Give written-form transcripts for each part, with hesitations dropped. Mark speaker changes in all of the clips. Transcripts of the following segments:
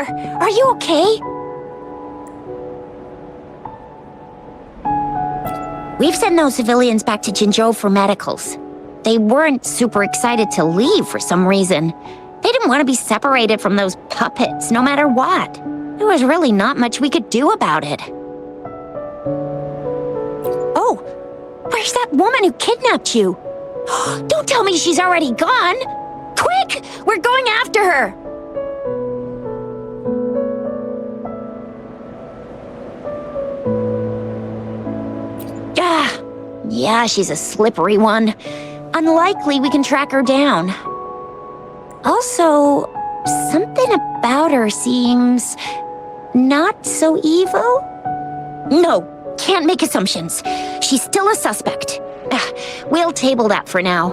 Speaker 1: Are you okay? We've sent those civilians back to Jinzhou for medicals. They weren't super excited to leave for some reason. They didn't want to be separated from those puppets, no matter what. There was really not much we could do about it. Oh, where's that woman who kidnapped you? Don't tell me she's already gone! Quick! We're going after her! Yeah, she's a slippery one. Unlikely we can track her down. Also, something about her seems not so evil? No, can't make assumptions. She's still a suspect. We'll table that for now.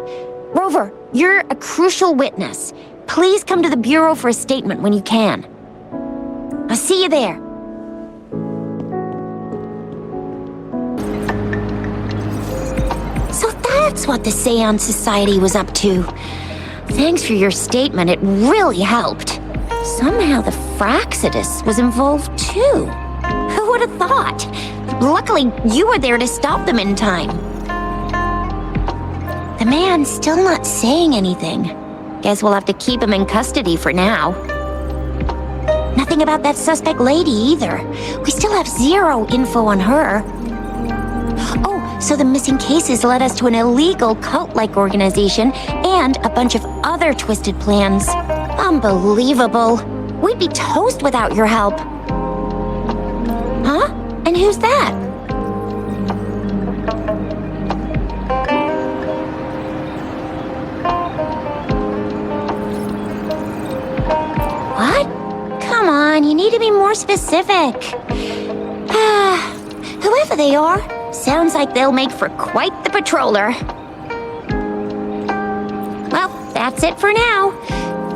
Speaker 1: Rover, you're a crucial witness. Please come to the Bureau for a statement when you can. I'll see you there. So that's what the Seance Society was up to. Thanks for your statement, it really helped. Somehow the Fraccidus was involved too. Who would have thought? Luckily, you were there to stop them in time. The man's still not saying anything. Guess we'll have to keep him in custody for now. Nothing about that suspect lady either. We still have zero info on her. Oh, so the missing cases led us to an illegal cult-like organization and a bunch of other twisted plans. Unbelievable. We'd be toast without your help. Huh? And who's that? What? Come on, you need to be more specific. Whoever they are, sounds like they'll make for quite the patroller. Well, that's it for now.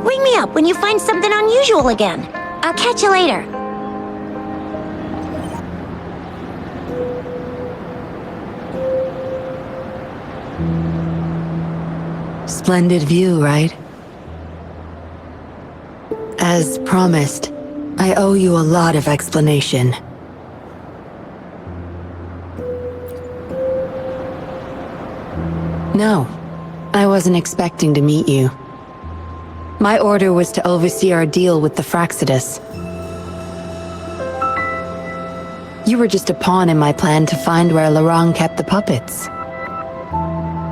Speaker 1: Ring me up when you find something unusual again. I'll catch you later.
Speaker 2: Splendid view, right? As promised, I owe you a lot of explanation. No, I wasn't expecting to meet you. My order was to oversee our deal with the Fraccidus. You were just a pawn in my plan to find where Laurent kept the puppets.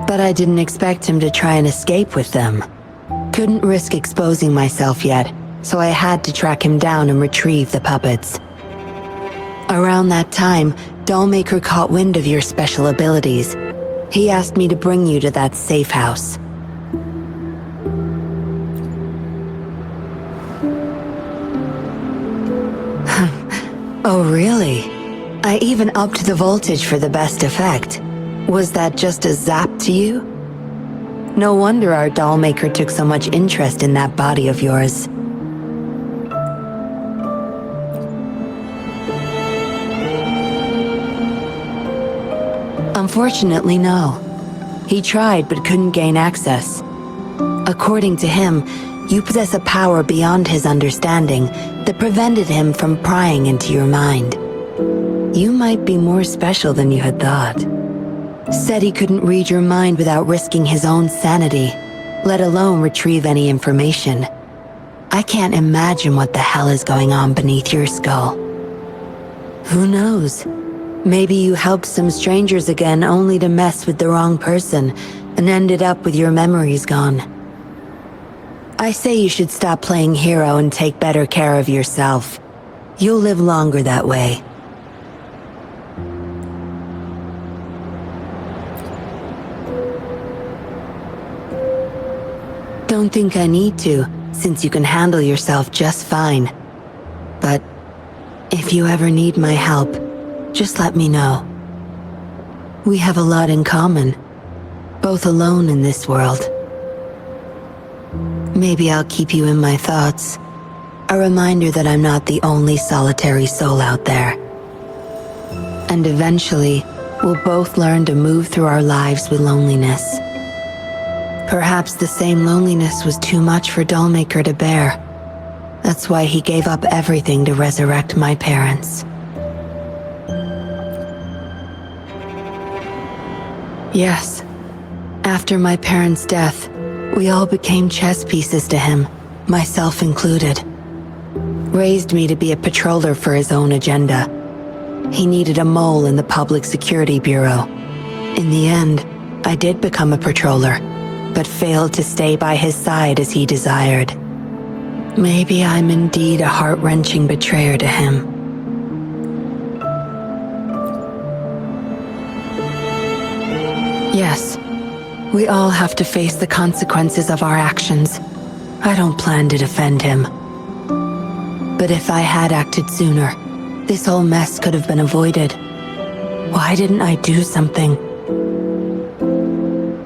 Speaker 2: But I didn't expect him to try and escape with them. Couldn't risk exposing myself yet, so I had to track him down and retrieve the puppets. Around that time, Dollmaker caught wind of your special abilities. He asked me to bring you to that safe house. Oh, really? I even upped the voltage for the best effect. Was that just a zap to you? No wonder our Dollmaker took so much interest in that body of yours. Unfortunately, no. He tried but couldn't gain access. According to him, you possess a power beyond his understanding that prevented him from prying into your mind. You might be more special than you had thought. Said he couldn't read your mind without risking his own sanity, let alone retrieve any information. I can't imagine what the hell is going on beneath your skull. Who knows? Maybe you helped some strangers again only to mess with the wrong person and ended up with your memories gone. I say you should stop playing hero and take better care of yourself. You'll live longer that way. Don't think I need to, since you can handle yourself just fine. But if you ever need my help, just let me know. We have a lot in common, both alone in this world. Maybe I'll keep you in my thoughts, a reminder that I'm not the only solitary soul out there. And eventually, we'll both learn to move through our lives with loneliness. Perhaps the same loneliness was too much for Dollmaker to bear. That's why he gave up everything to resurrect my parents. Yes, after my parents' death, we all became chess pieces to him, myself included. Raised me to be a patroller for his own agenda. He needed a mole in the Public Security Bureau. In the end, I did become a patroller, but failed to stay by his side as he desired. Maybe I'm indeed a heart-wrenching betrayer to him. Yes, we all have to face the consequences of our actions. I don't plan to defend him. But if I had acted sooner, this whole mess could have been avoided. Why didn't I do something?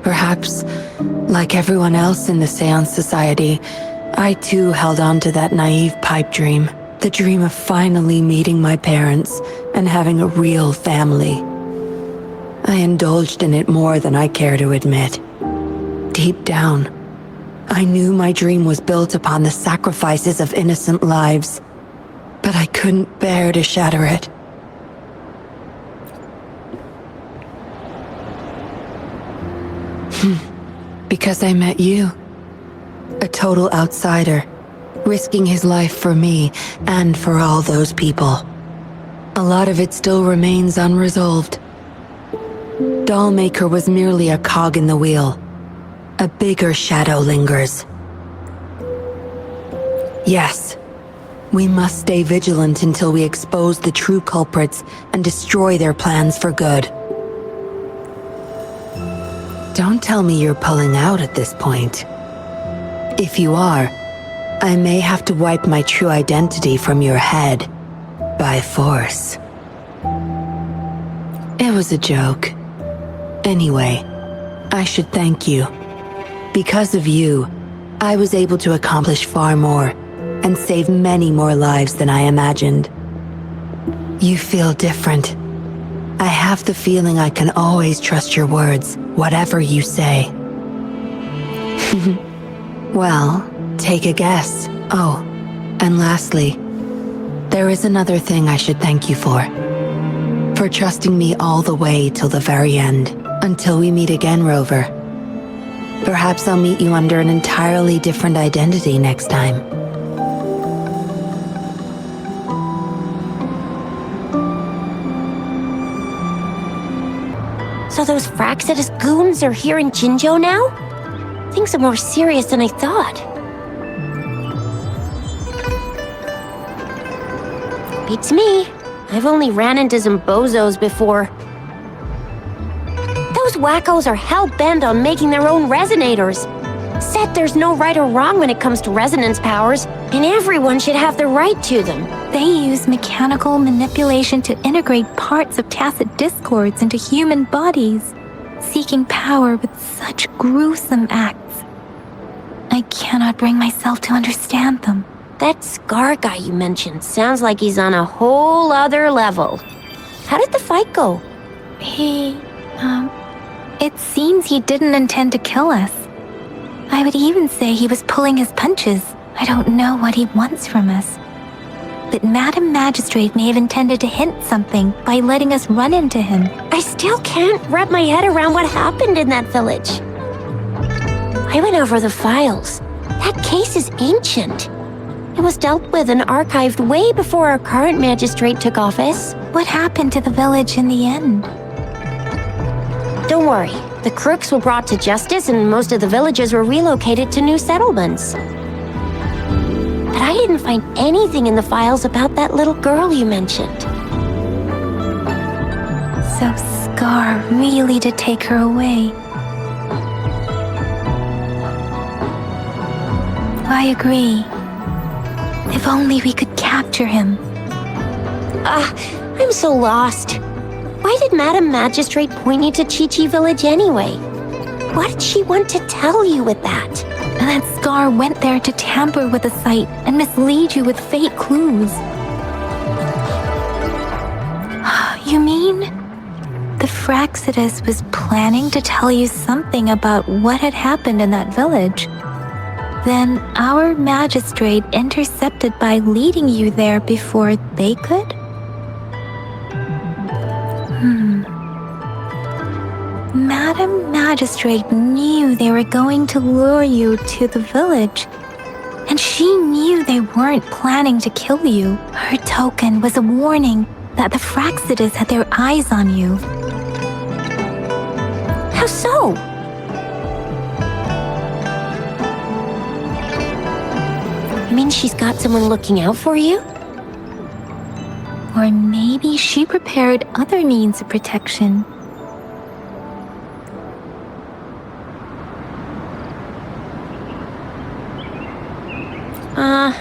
Speaker 2: Perhaps, like everyone else in the Seance Society, I too held on to that naive pipe dream. The dream of finally meeting my parents and having a real family. I indulged in it more than I care to admit. Deep down, I knew my dream was built upon the sacrifices of innocent lives, but I couldn't bear to shatter it. Because I met you. A total outsider, risking his life for me and for all those people. A lot of it still remains unresolved. Dollmaker was merely a cog in the wheel. A bigger shadow lingers. Yes, we must stay vigilant until we expose the true culprits and destroy their plans for good. Don't tell me you're pulling out at this point. If you are, I may have to wipe my true identity from your head by force. It was a joke. Anyway, I should thank you. Because of you, I was able to accomplish far more and save many more lives than I imagined. You feel different. I have the feeling I can always trust your words, whatever you say. Well, take a guess. Oh, and lastly, there is another thing I should thank you for. For trusting me all the way till the very end. Until we meet again, Rover. Perhaps I'll meet you under an entirely different identity next time.
Speaker 1: So those Fraxidus goons are here in Jinzhou now? Things are more serious than I thought. Beats me. I've only ran into some bozos before. Those wackos are hell-bent on making their own resonators. Said there's no right or wrong when it comes to resonance powers, and everyone should have the right to them.
Speaker 3: They use mechanical manipulation to integrate parts of tacit discords into human bodies, seeking power with such gruesome acts. I cannot bring myself to understand them.
Speaker 1: That Scar guy you mentioned sounds like he's on a whole other level. How did the fight go?
Speaker 3: It seems he didn't intend to kill us. I would even say he was pulling his punches. I don't know what he wants from us. But Madam Magistrate may have intended to hint something by letting us run into him.
Speaker 1: I still can't wrap my head around what happened in that village. I went over the files. That case is ancient. It was dealt with and archived way before our current magistrate took office.
Speaker 3: What happened to the village in the end?
Speaker 1: Don't worry. The crooks were brought to justice and most of the villagers were relocated to new settlements. But I didn't find anything in the files about that little girl you mentioned.
Speaker 3: So Scar really did take her away. I agree. If only we could capture him.
Speaker 1: I'm so lost. Why did Madam Magistrate point you to Chi-Chi Village anyway? What did she want to tell you with that?
Speaker 3: That Scar went there to tamper with the site and mislead you with fake clues. You mean? The Fraxidus was planning to tell you something about what had happened in that village. Then our magistrate intercepted by leading you there before they could? Madam Magistrate knew they were going to lure you to the village, and she knew they weren't planning to kill you. Her token was a warning that the Fraxidus had their eyes on you.
Speaker 1: How so? You mean she's got someone looking out for you?
Speaker 3: Or maybe she prepared other means of protection.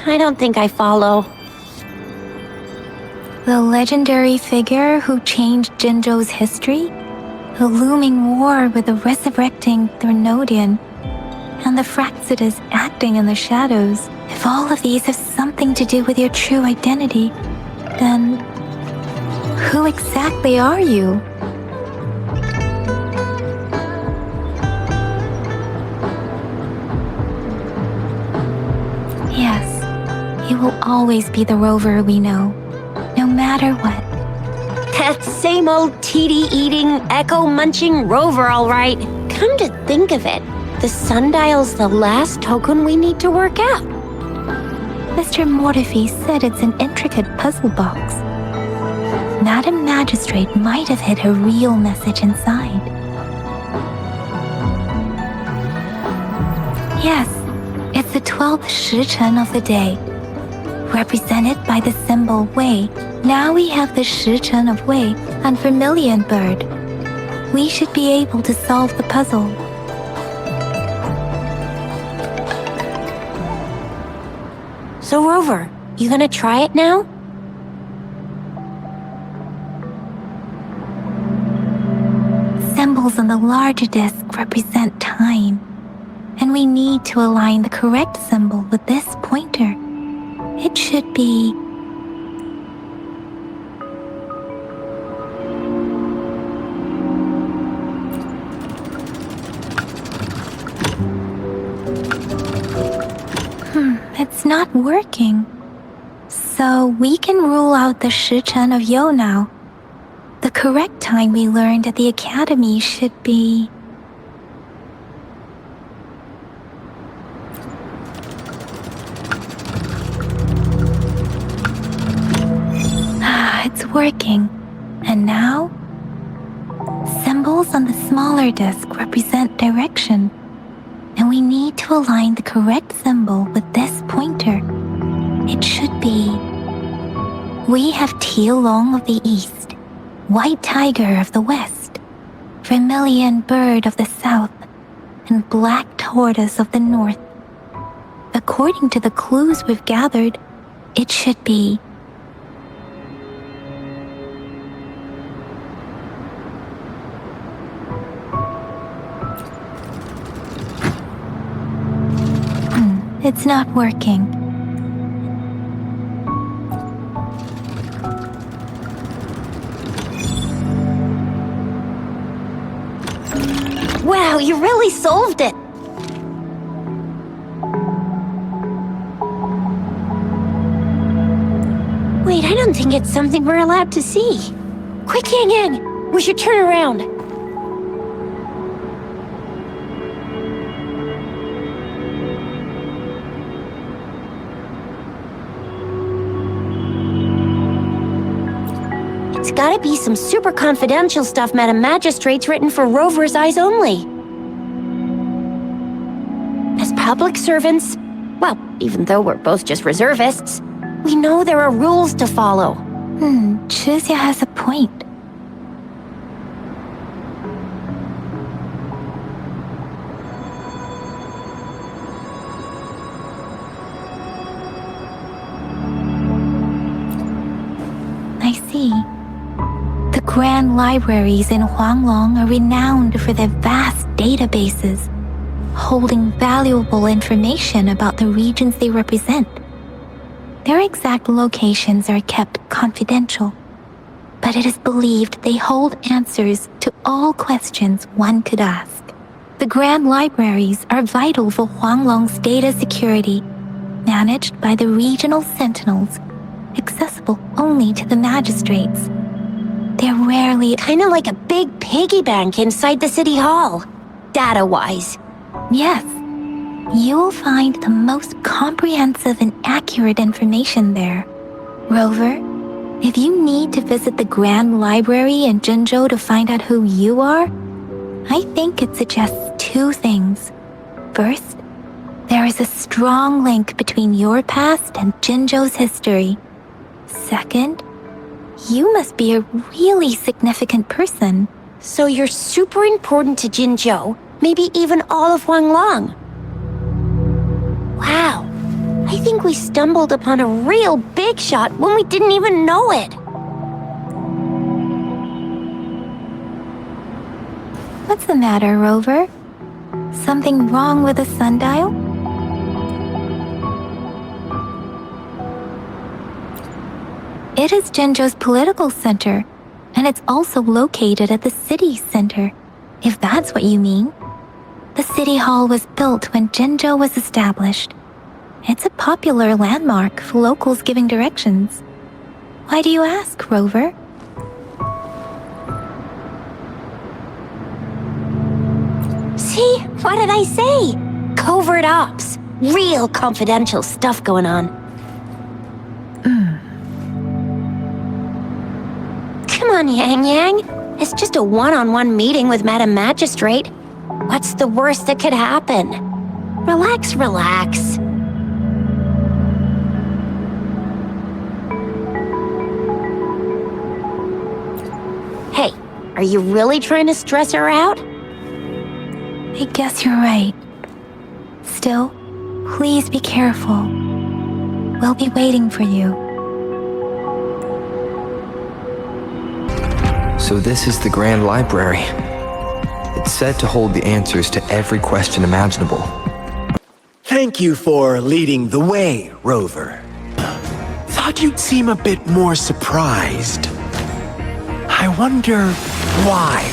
Speaker 1: I don't think I follow.
Speaker 3: The legendary figure who changed Jinzhou's history? The looming war with the resurrecting Threnodian, and the Fraxidus acting in the shadows. If all of these have something to do with your true identity, then who exactly are you? Yes, you will always be the rover we know, no matter what.
Speaker 1: That same old TD-eating, echo-munching rover, all right. Come to think of it, the sundial's the last token we need to work out.
Speaker 3: Mr. Mortefi said it's an intricate puzzle box. Madam Magistrate might have hid her real message inside. Yes, it's the 12th Shichen of the day, represented by the symbol Wei. Now we have the Shichen of Wei and Vermilion Bird. We should be able to solve the puzzle.
Speaker 1: So, Rover, you gonna try it now?
Speaker 3: Symbols on the larger disc represent time, and we need to align the correct symbol with this pointer. It should be... It's not working. So we can rule out the Shichen of Yo now. The correct time we learned at the academy should be... It's working. And now? Symbols on the smaller disc represent direction, and we need to align the correct symbol with this pointer. It should be... We have Tielong of the east, White Tiger of the west, Vermilion Bird of the south, and Black Tortoise of the north. According to the clues we've gathered, it should be... It's not working.
Speaker 1: Wow, you really solved it! Wait, I don't think it's something we're allowed to see. Quick, Yang Yang! We should turn around. It's gotta be some super confidential stuff Madam Magistrate's written for Rover's eyes only. As public servants, well, even though we're both just reservists, we know there are rules to follow.
Speaker 3: Chuzia has a point. I see. The grand libraries in Huanglong are renowned for their vast databases, holding valuable information about the regions they represent. Their exact locations are kept confidential, but it is believed they hold answers to all questions one could ask. The Grand Libraries are vital for Huanglong's data security, managed by the regional sentinels, accessible only to the magistrates. They're rarely...
Speaker 1: Kinda like a big piggy bank inside the city hall, data-wise.
Speaker 3: Yes, you will find the most comprehensive and accurate information there. Rover, if you need to visit the Grand Library in Jinzhou to find out who you are, I think it suggests two things. First, there is a strong link between your past and Jinzhou's history. Second, you must be a really significant person.
Speaker 1: So you're super important to Jinzhou, maybe even all of Huanglong. Wow, I think we stumbled upon a real big shot when we didn't even know it.
Speaker 3: What's the matter, Rover? Something wrong with the sundial? It is Jinzhou's political center, and it's also located at the city center, if that's what you mean. The city hall was built when Jinzhou was established. It's a popular landmark for locals giving directions. Why do you ask, Rover?
Speaker 1: See, what did I say? Covert ops. Real confidential stuff going on. Come on, Yang Yang. It's just a one-on-one meeting with Madam Magistrate. What's the worst that could happen? Relax, relax. Hey, are you really trying to stress her out?
Speaker 3: I guess you're right. Still, please be careful. We'll be waiting for you.
Speaker 4: So this is the Grand Library. It's said to hold the answers to every question imaginable.
Speaker 5: Thank you for leading the way, Rover. Thought you'd seem a bit more surprised. I wonder why.